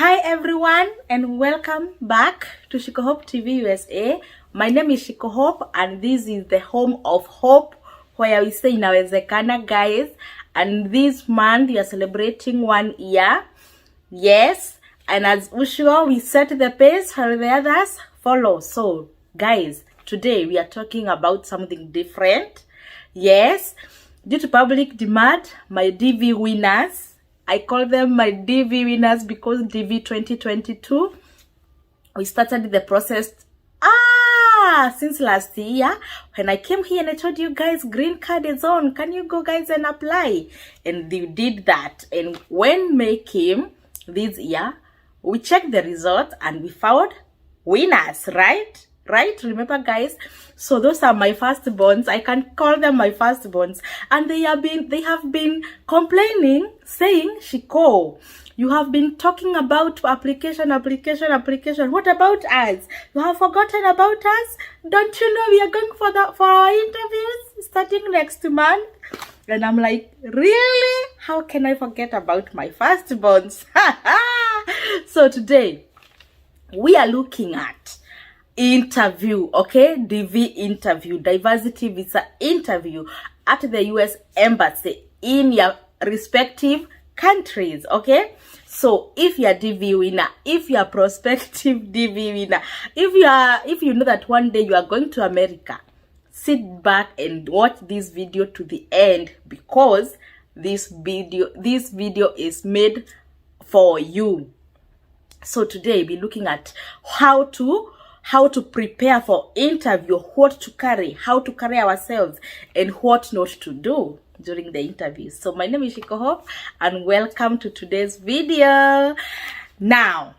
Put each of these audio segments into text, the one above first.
Hi everyone and welcome back to Shiko Hope TV USA. My name is Shiko Hope and this is the home of hope where we say inawezekana guys. And this month we are celebrating 1 year. Yes, and as usual we set the pace while the others follow. So guys, today we are talking about something different. Yes, due to public demand, my DV winners, I call them my DV winners because DV 2022, we started the process since last year when I came here and I told you guys green card is on. Can you go guys and apply? And they did that. And when May came this year, we checked the results and we found winners, right? Remember guys, so those are my firstborns. I can call them my firstborns, and they have been complaining, saying, Shiko, you have been talking about application. What about us? You have forgotten about us? Don't you know we are going for our interviews starting next month? And I'm like, really? How can I forget about my firstborns? So today we are looking at interview, okay? DV interview, diversity visa interview at the US Embassy in your respective countries, okay? So if you're DV winner, if you're prospective DV winner, if you know that one day you are going to America, sit back and watch this video to the end because this video is made for you. So today we'll be looking at how to prepare for interview, what to carry, how to carry ourselves, and what not to do during the interview. So my name is Shiko Hope and welcome to today's video. Now,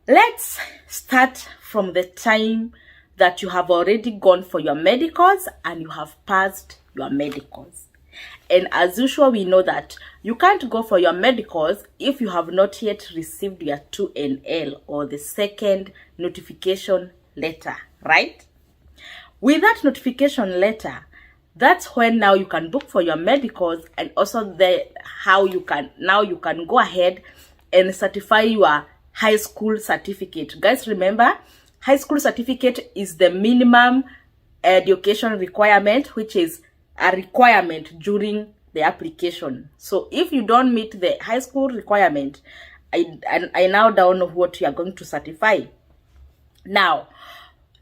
let's start from the time that you have already gone for your medicals and you have passed your medicals. And as usual, we know that you can't go for your medicals if you have not yet received your 2NL or the second notification letter, right? With that notification letter, that's when now you can book for your medicals, and also how you can go ahead and certify your high school certificate. Guys, remember, high school certificate is the minimum education requirement, which is a requirement during the application. So if you don't meet the high school requirement, I now don't know what you are going to certify. Now,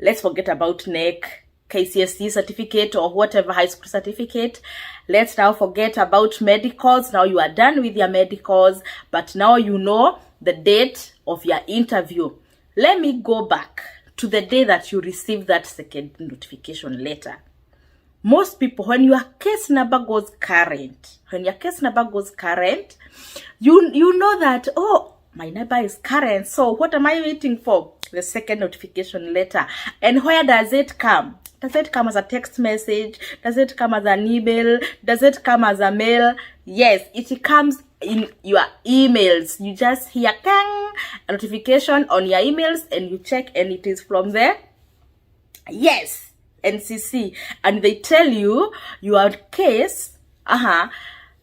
let's forget about NEC, KCSE certificate, or whatever high school certificate. Let's now forget about medicals. Now you are done with your medicals, but now you know the date of your interview. Let me go back to the day that you received that second notification letter. Most people, when your case number goes current, you know that, oh, my number is current, so what am I waiting for? The second notification letter. And where does it come? Does it come as a text message? Does it come as an email? Does it come as a mail? Yes, it comes in your emails. You just hear kang, a notification on your emails, and you check, and it is from there. Yes, NCC, and they tell you your case, Shiko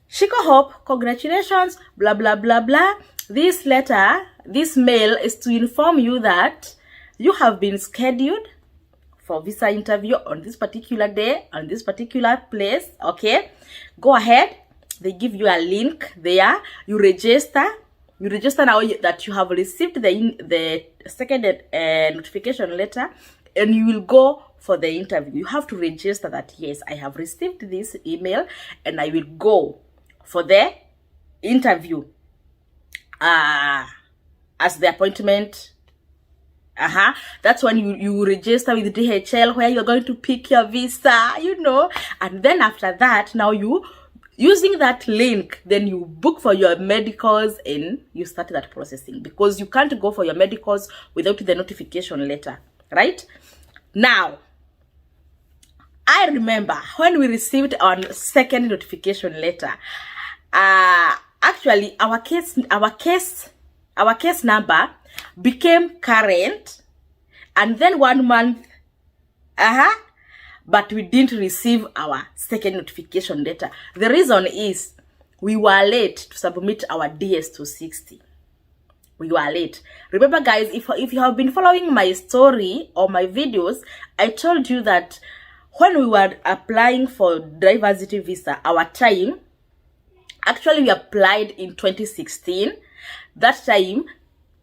Hope, congratulations, blah blah blah blah. This mail is to inform you that you have been scheduled for visa interview on this particular day, on this particular place, okay? Go ahead. They give you a link there. You register now that you have received the second notification letter, and you will go for the interview. You have to register that, yes, I have received this email and I will go for the interview as the appointment. That's when you register with DHL, where you're going to pick your visa, you know. And then after that, now you using that link, then you book for your medicals and you start that processing, because you can't go for your medicals without the notification letter, right? Now, I remember when we received our second notification letter, actually our case number became current, and then 1 month, but we didn't receive our second notification letter. The reason is we were late to submit our DS260. we were late. Remember, guys, if you have been following my story or my videos, I told you that when we were applying for diversity visa, our time, actually we applied in 2016. That time,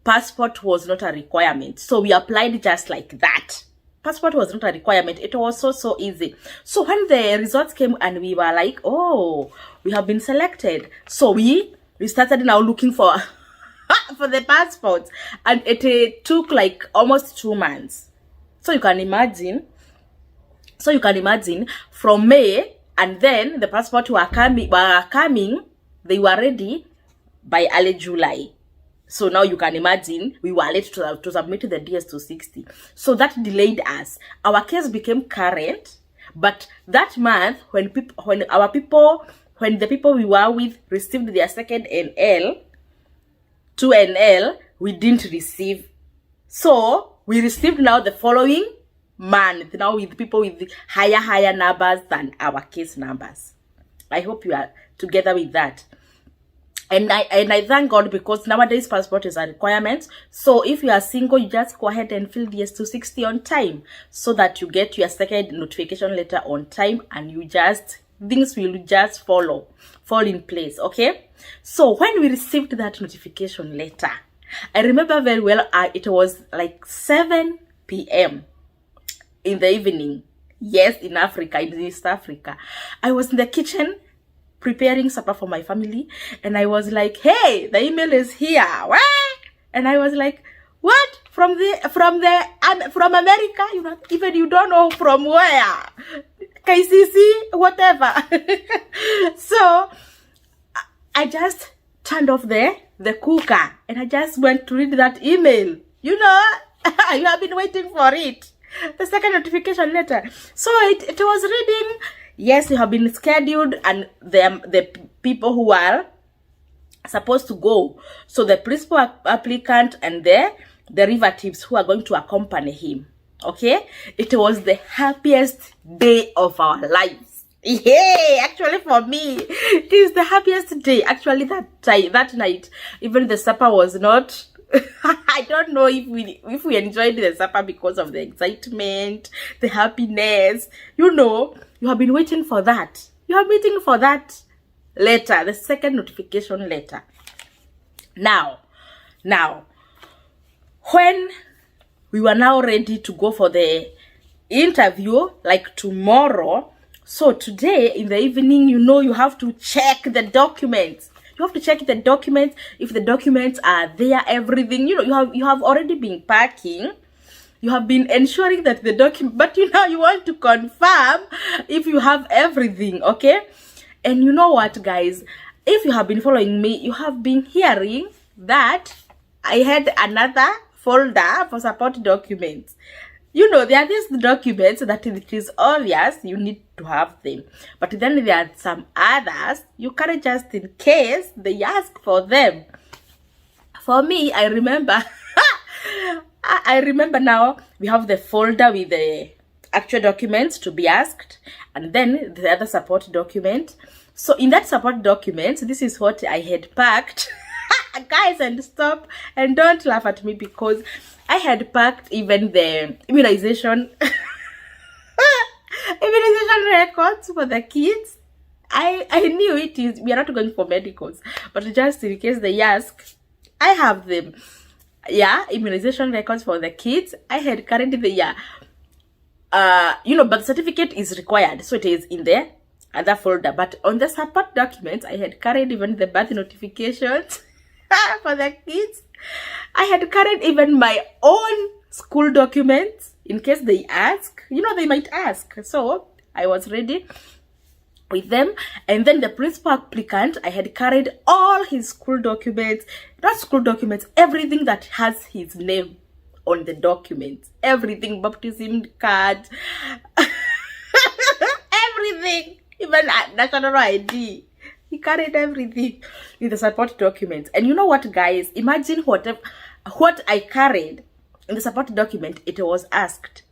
passport was not a requirement. So we applied just like that. Passport was not a requirement. It was so easy. So when the results came and we were like, oh, we have been selected. So we started now looking for for the passports, and it took like almost 2 months. So you can imagine from May, and then the passport were coming, they were ready by early July. So now you can imagine we were late to submit the DS260. So that delayed us. Our case became current, but that month when the people we were with received their second NL, 2NL, we didn't receive. So we received now the following month, now with people with higher numbers than our case numbers. I hope you are together with that. And I thank God, because nowadays passport is a requirement. So if you are single, you just go ahead and fill the DS260 on time, so that you get your second notification letter on time, and things will just fall in place. Okay, so when we received that notification letter, I remember very well, it was like 7 p.m. in the evening. Yes, in Africa, in East Africa. I was in the kitchen preparing supper for my family, and I was like, hey, the email is here. What? And I was like, what? From America? Even you don't know from where. KCC, whatever. So I just turned off the cooker, and I just went to read that email. You have been waiting for it, the second notification letter. So it was reading, yes, you have been scheduled, and the people who are supposed to go, so the principal applicant and the derivatives who are going to accompany him. Okay, it was the happiest day of our lives. Yeah, actually for me, it is the happiest day. Actually, that night, even the supper was not. I don't know if we enjoyed the supper because of the excitement, the happiness. You have been waiting for that. You are waiting for that letter, the second notification letter. Now, when we were now ready to go for the interview, like tomorrow. So today in the evening, you have to check the documents. You have to check the documents, if the documents are there, everything. You have already been packing. You have been ensuring that the document, but you want to confirm if you have everything, okay? And you know what, guys? If you have been following me, you have been hearing that I had another folder for support documents. There are these documents that it is obvious you need to have them, but then there are some others you carry just in case they ask for them. For me, I remember I remember now we have the folder with the actual documents to be asked, and then the other support document. So in that support document, this is what I had packed. Guys, and stop and don't laugh at me, because I had packed even the immunization records for the kids. I knew we are not going for medicals, but just in case they ask, I have them. Yeah, immunization records for the kids. I had carried the birth certificate is required, so it is in the other folder. But on the support documents, I had carried even the birth notifications for the kids. I had carried even my own school documents in case they ask. They might ask. So I was ready with them. And then the principal applicant, I had carried all his school documents, not school documents, everything that has his name on the documents, everything, baptism card, everything, even national ID. He carried everything in the support documents. And you know what, guys? Imagine what I carried in the support document. It was asked.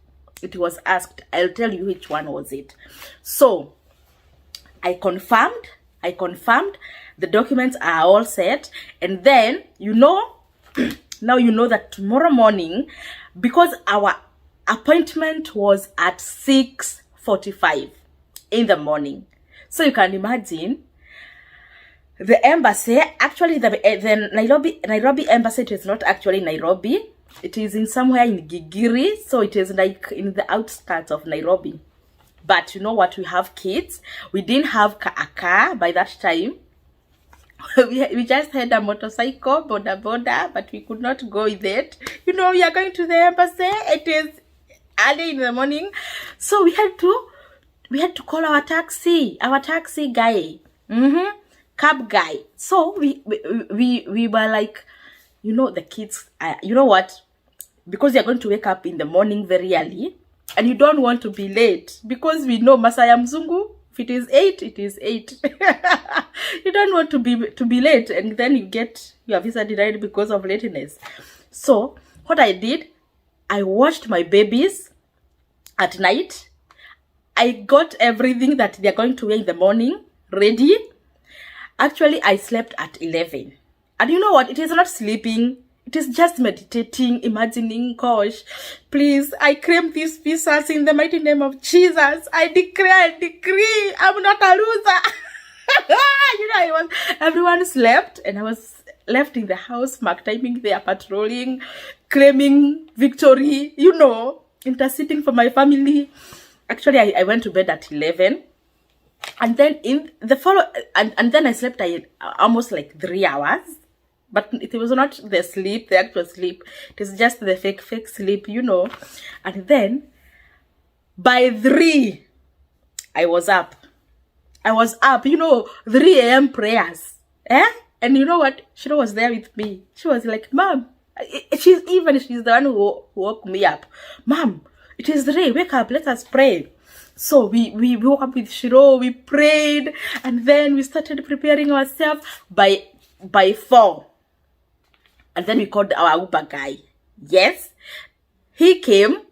I'll tell you which one was it. So I confirmed the documents are all set, and then Now you know that tomorrow morning, because our appointment was at 6:45 in the morning. So you can imagine the embassy, actually the Nairobi embassy, it is not actually Nairobi. It is in somewhere in Gigiri, so it is like in the outskirts of Nairobi. But you know what, we have kids. We didn't have a car by that time. we just had a motorcycle, boda, but we could not go with it. You know, we are going to the embassy. It is early in the morning, so we had to call our taxi guy, cab guy. So we were like, you know, the kids, you know what, because you're going to wake up in the morning very early and you don't want to be late, because we know Masaya Mzungu, if it is 8, it is 8. You don't want to be late, and then you get your visa denied because of lateness. So what I did, I watched my babies at night. I got everything that they're going to wear in the morning ready. Actually, I slept at 11. And you know what? It is not sleeping. It is just meditating, imagining, gosh, please, I claim these visas in the mighty name of Jesus. I decree, I'm not a loser. You know, everyone slept, and I was left in the house, mark timing there, patrolling, claiming victory, you know, interceding for my family. Actually, I went to bed at 11. And then in the and then I slept almost like 3 hours. But it was not the sleep, the actual sleep. It is just the fake sleep, you know. And then by 3, I was up. You know, 3 a.m. prayers. And you know what? Shiro was there with me. She was like, Mom, she's the one who woke me up. Mom, it is 3, wake up, let us pray. So we woke up with Shiro, we prayed, and then we started preparing ourselves by 4. And then we called our Uber guy. Yes, he came,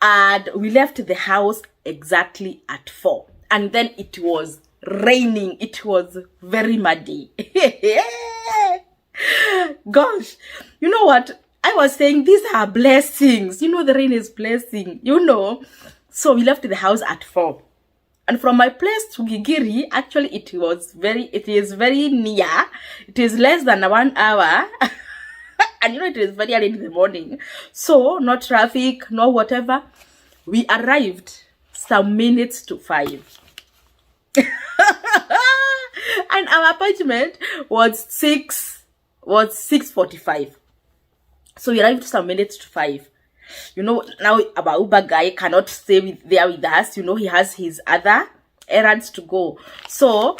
and we left the house exactly at 4. And then it was raining. It was very muddy. Gosh, you know what? I was saying these are blessings. You know, the rain is blessing, you know. So we left the house at 4. And from my place to Gigiri, actually it is very near. It is less than 1 hour. And you know, it is very early in the morning. So no traffic, no whatever. We arrived some minutes to 5. And our appointment was 6:45. So we arrived some minutes to 5. You know, now our Uber guy cannot stay there with us. You know, he has his other errands to go. So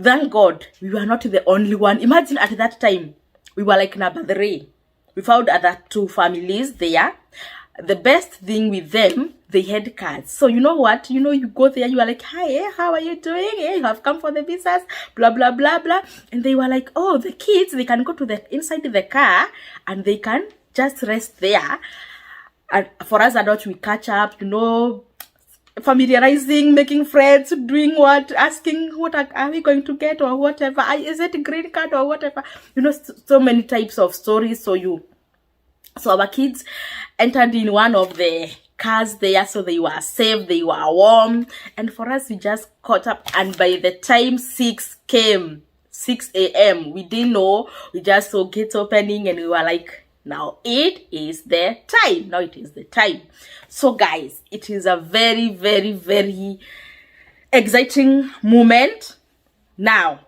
thank God we were not the only one. Imagine at that time, we were like number 3. We found other 2 families there. The best thing with them, they had cars. So you know what? You know, you go there, you are like, hi, how are you doing? You have come for the visas, blah, blah, blah, blah. And they were like, oh, the kids, they can go to the inside the car and they can just rest there. And for us adults, we catch up, you know, familiarizing, making friends, doing what, asking what are we going to get or whatever. Is it a green card or whatever? You know, so many types of stories. So our kids entered in one of the cars there, so they were safe, they were warm. And for us, we just caught up. And by the time 6 came, 6 a.m., we didn't know. We just saw gates opening and we were like, now it is the time. Now it is the time. So guys, it is a very, very, very exciting moment. Now,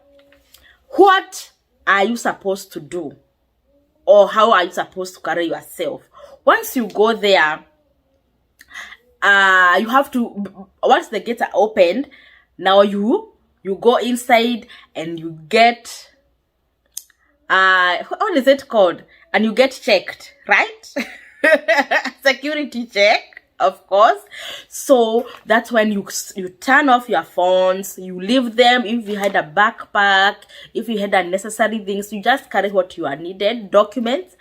what are you supposed to do? Or how are you supposed to carry yourself? Once you go there, you have to, once the gates are opened, now you go inside and you get, what is it called? And you get checked, right? Security check, of course. So that's when you turn off your phones, you leave them. If you had a backpack, if you had unnecessary things, you just carry what you are needed. Documents,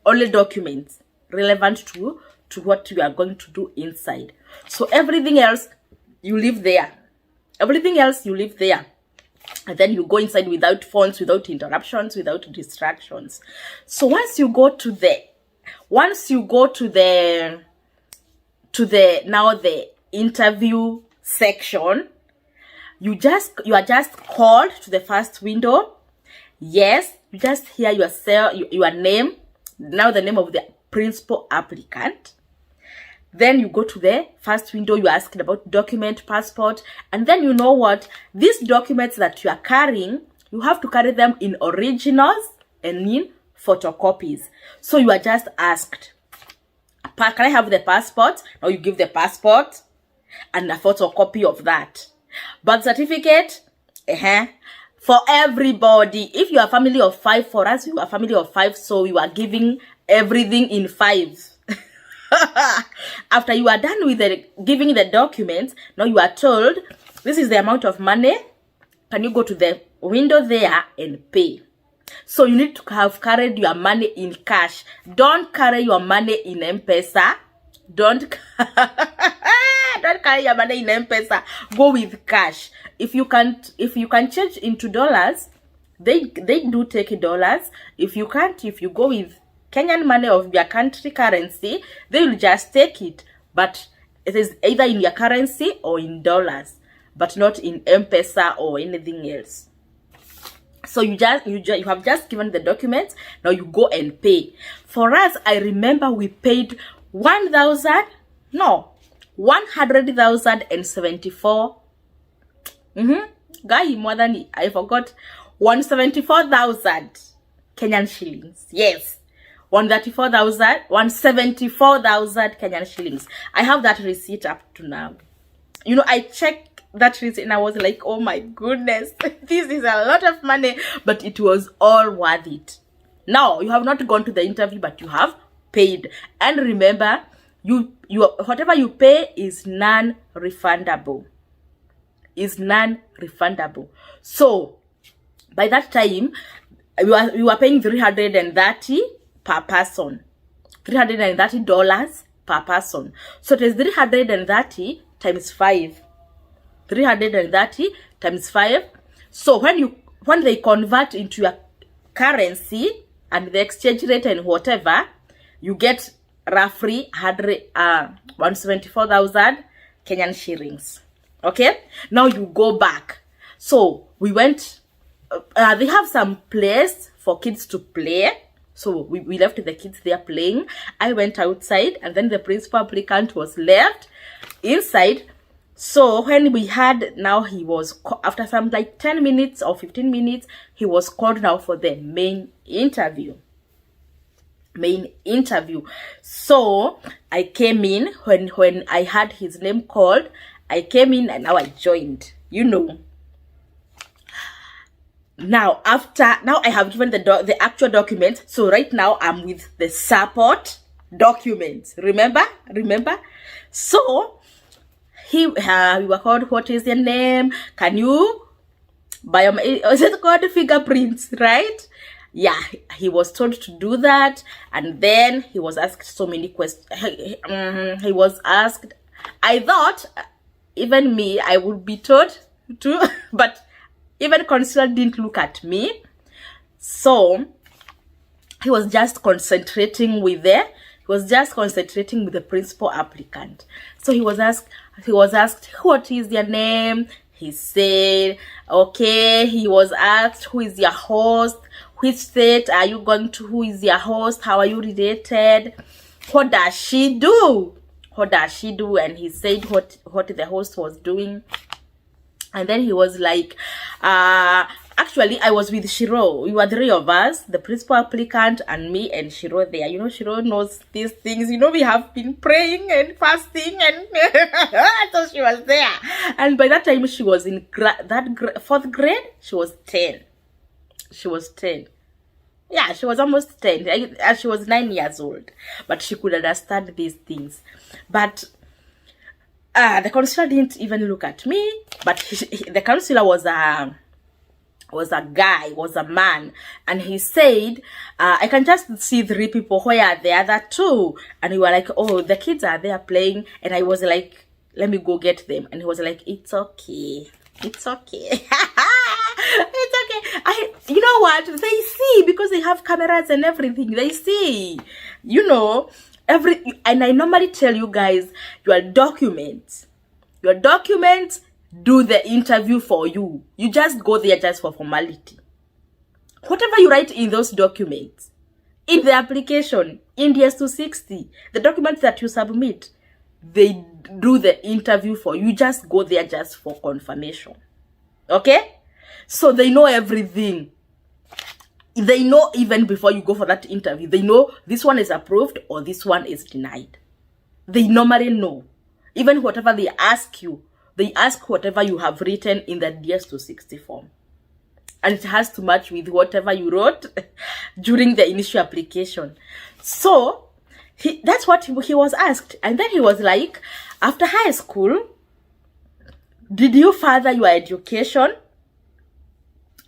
only documents relevant to what you are going to do inside. So everything else, you leave there. Everything else, you leave there. And then you go inside without phones, without interruptions, without distractions. So once you go to the now the interview section, you are just called to the first window. Yes, you just hear yourself, your name, now the name of the principal applicant. Then you go to the first window, you are asking about document, passport, and then you know what? These documents that you are carrying, you have to carry them in originals and in photocopies. So you are just asked, can I have the passport? Now you give the passport and a photocopy of that. Birth certificate, for everybody. If you are a family of 5, for us, you are a family of 5, so you are giving everything in 5. After you are done with giving the documents, now you are told, this is the amount of money. Can you go to the window there and pay? So you need to have carried your money in cash. Don't carry your money in M-Pesa. Don't carry your money in M-Pesa. Go with cash. If you can change into dollars, they do take dollars. If you can't, if you go with Kenyan money of your country currency, they will just take it. But it is either in your currency or in dollars, but not in M-Pesa or anything else. So you have just given the documents. Now you go and pay. For us, I remember we paid 174. Guy, more than I forgot, 174,000 Kenyan shillings. Yes. 174,000 Kenyan shillings. I have that receipt up to now. You know, I checked that receipt and I was like, oh my goodness, this is a lot of money, but it was all worth it. Now, you have not gone to the interview, but you have paid. And remember, whatever you pay is non-refundable. So, by that time, we were paying 330 per person. $330 per person. So it is 330 times 5. 330 times 5. So when they convert into your currency and the exchange rate and whatever, you get roughly 174,000 Kenyan shillings. Okay? Now you go back. So we went, they have some place for kids to play. So we left the kids there playing. I went outside and then the principal applicant was left inside. So when we had, now he was, after some like 10 minutes or 15 minutes, he was called now for the main interview. So I came in when I had his name called. I came in and now I joined, you know. Now I have given the actual document. So right now I'm with the support documents. Remember? So we were called, what is your name? Can you is it called fingerprints, right? Yeah, he was told to do that, and then he was asked so many questions. He was asked, I thought even me I would be told to, but even consular didn't look at me. So he was just concentrating with the principal applicant. So he was asked, what is your name? He said, okay. He was asked, who is your host? Which state are you going to? Who is your host? How are you related? What does she do? And he said what the host was doing. And then he was like, actually, I was with Shiro. We were 3 of us, the principal applicant and me and Shiro there. You know, Shiro knows these things. You know, we have been praying and fasting, and so she was there. And by that time, she was in 4th grade. She was 10. Yeah, she was almost 10. She was 9 years old. But she could understand these things. But the counselor didn't even look at me. But the counselor was a man, and he said, I can just see 3 people. Where are the other 2? And we were like, oh, the kids are there playing. And I was like, let me go get them. And he was like, it's okay. It's okay. You know what? They see because they have cameras and everything. They see, you know, and I normally tell you guys, your documents do the interview for you. You just go there just for formality. Whatever you write in those documents, in the application, in DS260, the documents that you submit, they do the interview for you. You just go there just for confirmation. Okay? So they know everything. They know even before you go for that interview. They know this one is approved or this one is denied. They normally know. Even whatever they ask you, they ask whatever you have written in the DS260 form. And it has to match with whatever you wrote during the initial application. So, that's what he was asked. And then he was like, after high school, did you further your education?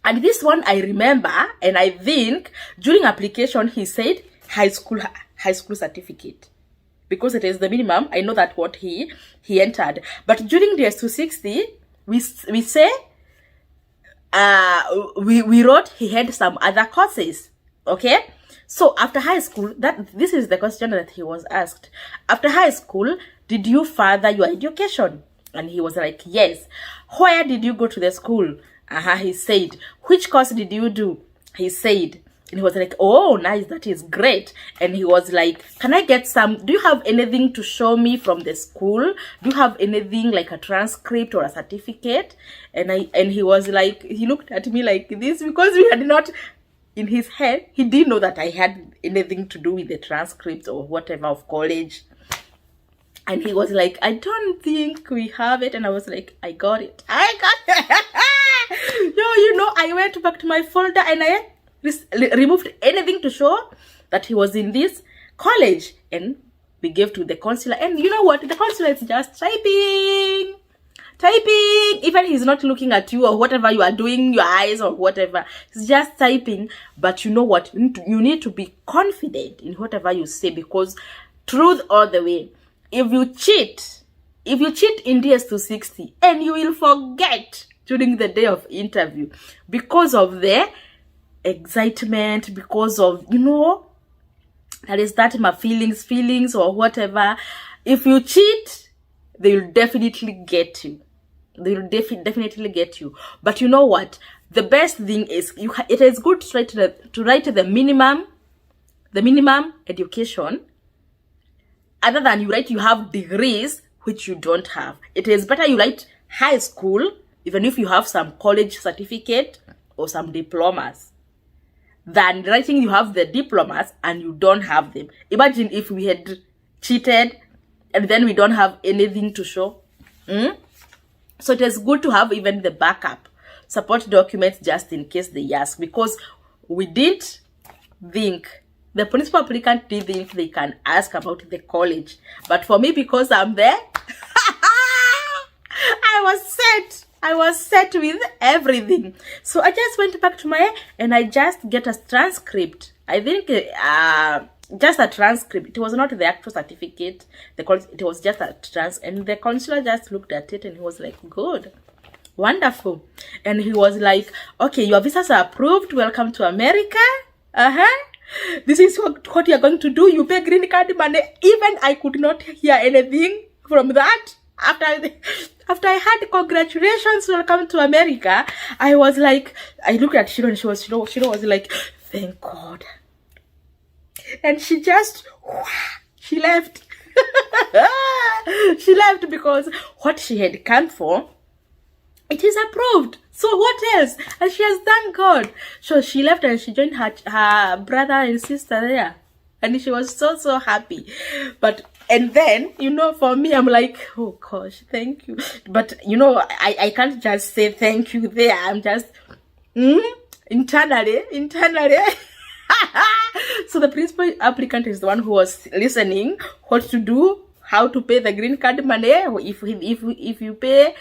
And this one I remember, and I think during application he said high school certificate, because it is the minimum. I know that what he entered. But during the S260, we say we wrote he had some other courses. Okay, so after high school, this is the question that he was asked. After high school, did you further your education? And he was like, yes. Where did you go to the school? He said. Which course did you do? He said. And he was like, oh, nice, that is great. And he was like, can I get some, do you have anything to show me from the school? Do you have anything like a transcript or a certificate? And he was like, he looked at me like this, because we had not, in his head, he didn't know that I had anything to do with the transcript or whatever of college. And he was like, I don't think we have it. And I was like, I got it. I went back to my folder and I removed anything to show that he was in this college. And we gave to the consular. And you know what? The consular is just typing. Even he's not looking at you or whatever you are doing, your eyes or whatever. He's just typing. But you know what? You need to be confident in whatever you say, because truth all the way. If you cheat in DS260 and you will forget during the day of interview because of the excitement, because of, that is that my feelings or whatever. If you cheat, they will definitely get you. They will definitely get you. But you know what? The best thing is it is good to write the minimum education. Other than you write you have degrees which you don't have. It is better you write high school, even if you have some college certificate or some diplomas, than writing you have the diplomas and you don't have them. Imagine if we had cheated and then we don't have anything to show. So it is good to have even the backup support documents just in case they ask, because we didn't think, the principal applicant did think they can ask about the college. But for me, because I'm there, I was set with everything. So I just went back to and I just get a transcript. I think just a transcript. It was not the actual certificate. It was just a and the consular just looked at it and he was like, good, wonderful. And he was like, okay, your visas are approved. Welcome to America. This is what you're going to do. You pay green card money. Even I could not hear anything from that. After I had congratulations, welcome to America, I was like, I looked at Shiro and Shiro was like, thank God. And she just, she left. She left because what she had come for, it is approved. So what else? And she has thanked God. So she left and she joined her brother and sister there. And she was so happy. And then, for me, I'm like, oh gosh, thank you. But, I can't just say thank you there. I'm just, internally. So the principal applicant is the one who was listening what to do, how to pay the green card money, if you pay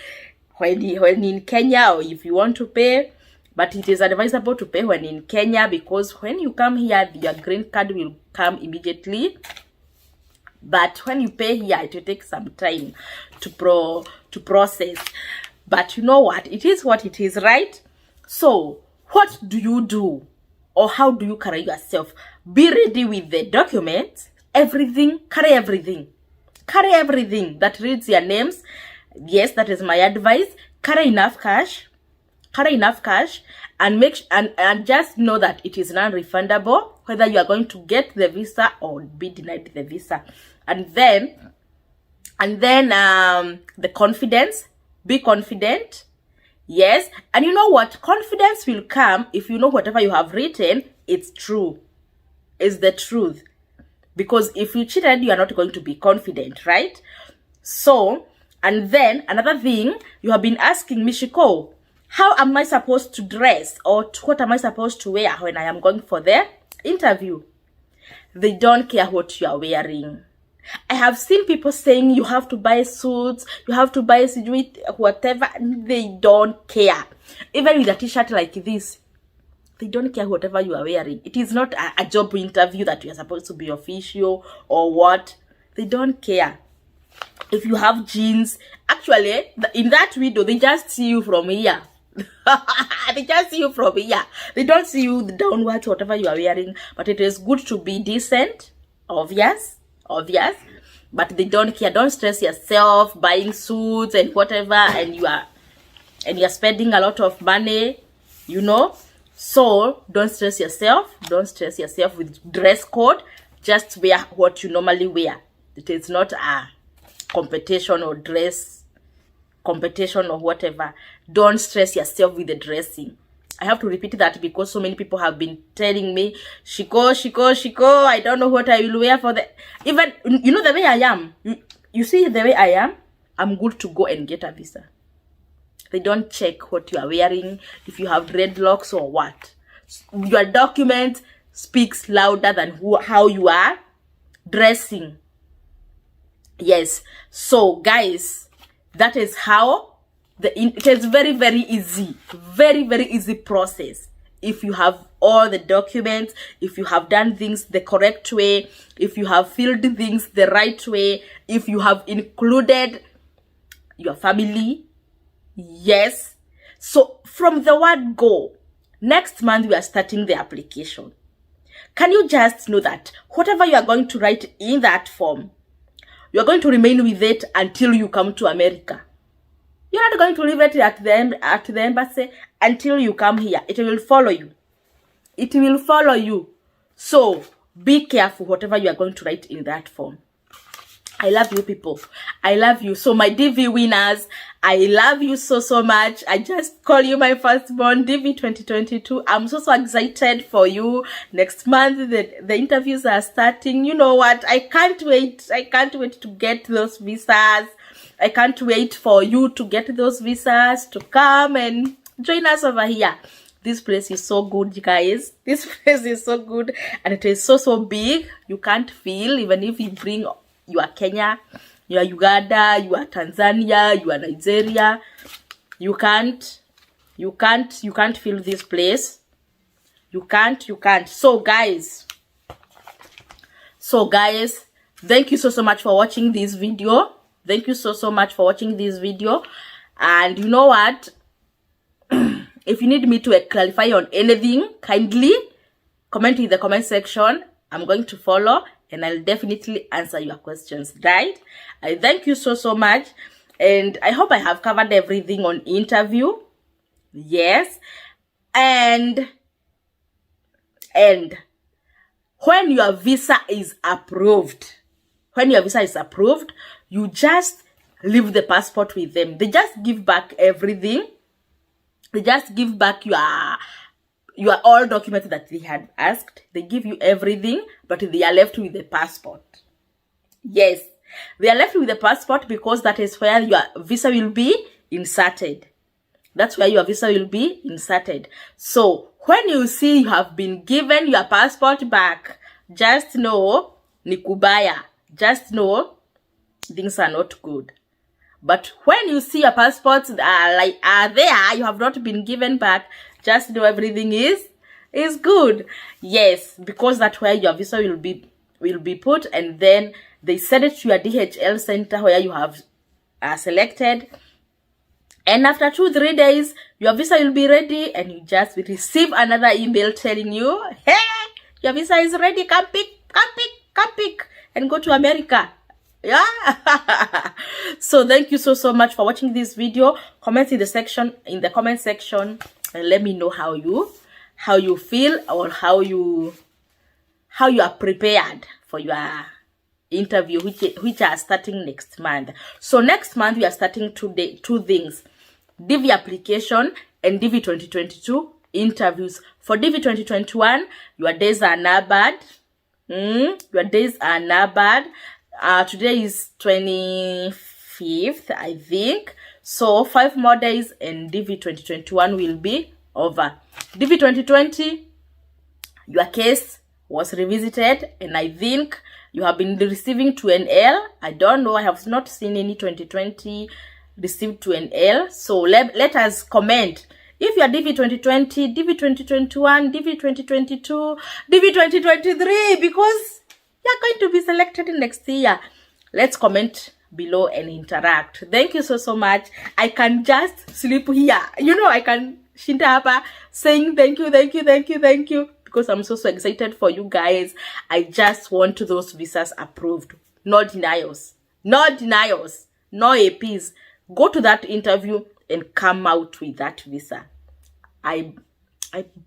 when in Kenya, or if you want to pay. But it is advisable to pay when in Kenya, because when you come here, your green card will come immediately. But when you pay here, it will take some time to process. But you know what? It is what it is, right? So what do you do, or how do you carry yourself? Be ready with the documents, everything. Carry everything that reads your names. Yes, that is my advice. Carry enough cash, and and just know that it is non-refundable, whether you are going to get the visa or be denied the visa. And then the confidence. Be confident. Yes, and you know what? Confidence will come if you know whatever you have written, it's true. It's the truth. Because if you cheated, you are not going to be confident, right? So, and then another thing, you have been asking me, Shiko, how am I supposed to dress, or what am I supposed to wear when I am going for the interview? They don't care what you are wearing. I have seen people saying you have to buy suits, you have to buy whatever. They don't care. Even with a t-shirt like this, they don't care whatever you are wearing. It is not a job interview that you are supposed to be official or what. They don't care. If you have jeans, actually, in that video, they just see you from here. They just see you from here. They don't see you downwards, whatever you are wearing. But it is good to be decent, obvious, but they don't care. Don't stress yourself buying suits and whatever, and you're spending a lot of money, you know. So don't stress yourself with dress code. Just wear what you normally wear. It is not a competition or dress competition or whatever. Don't stress yourself with the dressing. I have to repeat that because so many people have been telling me, Shiko, I don't know what I will wear for the... Even, you know the way I am. You see the way I am? I'm good to go and get a visa. They don't check what you are wearing, if you have dreadlocks or what. Your document speaks louder than how you are dressing. Yes. So, guys, that is how... it is very easy process. If you have all the documents, if you have done things the correct way, if you have filled things the right way, if you have included your family. Yes. So from the word go, next month we are starting the application. Can you just know that whatever you are going to write in that form, you are going to remain with it until you come to America. You're not going to leave it at the embassy until you come here. It will follow you. It will follow you. So be careful whatever you are going to write in that form. I love you people. I love you. So my DV winners, I love you so much. I just call you my firstborn, DV 2022. I'm so excited for you. Next month the interviews are starting. You know what? I can't wait. I can't wait to get those visas. I can't wait for you to get those visas to come and join us over here. This place is so good, you guys. This place is so good, and it is so big. You can't feel, even if you bring your Kenya, your Uganda, your Tanzania, your Nigeria, you can't feel this place. You can't. So guys, thank you so much for watching this video. Thank you so much for watching this video. And you know what? If you need me to clarify on anything, kindly comment in the comment section. I'm going to follow and I'll definitely answer your questions, right? I thank you so much. And I hope I have covered everything on interview. Yes. And when your visa is approved, you just leave the passport with them. They just give back everything. They just give back your all documents that they had asked. They give you everything, but they are left with the passport. Yes, they are left with the passport because that is where your visa will be inserted. That's where your visa will be inserted. So when you see you have been given your passport back, just know nikubaya. Just know things are not good. But when you see your passports are there, you have not been given back, just know everything is good. Yes, because that's where your visa will be put, and then they send it to your DHL center where you have selected, And after 2-3 days, your visa will be ready, and you just will receive another email telling you, hey, your visa is ready. Come pick, and go to America. Yeah. So thank you so much for watching this video. Comment in the comment section, and let me know how you feel, or how you are prepared for your interview, which are starting next month. So next month we are starting two things: DV application and DV 2022 interviews. For DV 2021, your days are numbered. Your days are numbered. Today is 25th, I think. So 5 more days and DV 2021 will be over. DV 2020, your case was revisited, and I think you have been receiving 2NL. I don't know, I have not seen any 2020 received 2NL. So let us comment if you are DV 2020, DV 2021, DV 2022, DV 2023, because you're going to be selected next year. Let's comment below and interact. Thank you so much. I can just sleep here. I can shinta hapa saying thank you, because I'm so excited for you guys. I just want those visas approved. No denials. No APs. Go to that interview and come out with that visa. I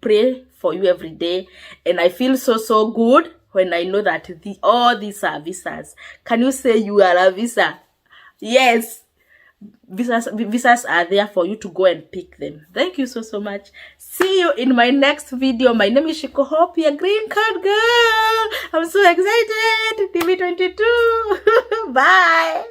pray for you every day, and I feel so good when I know that all these are visas. Can you say you are a visa? Yes. Visas are there for you to go and pick them. Thank you so much. See you in my next video. My name is Shiko Hope, your green card girl. I'm so excited. DV 22. Bye.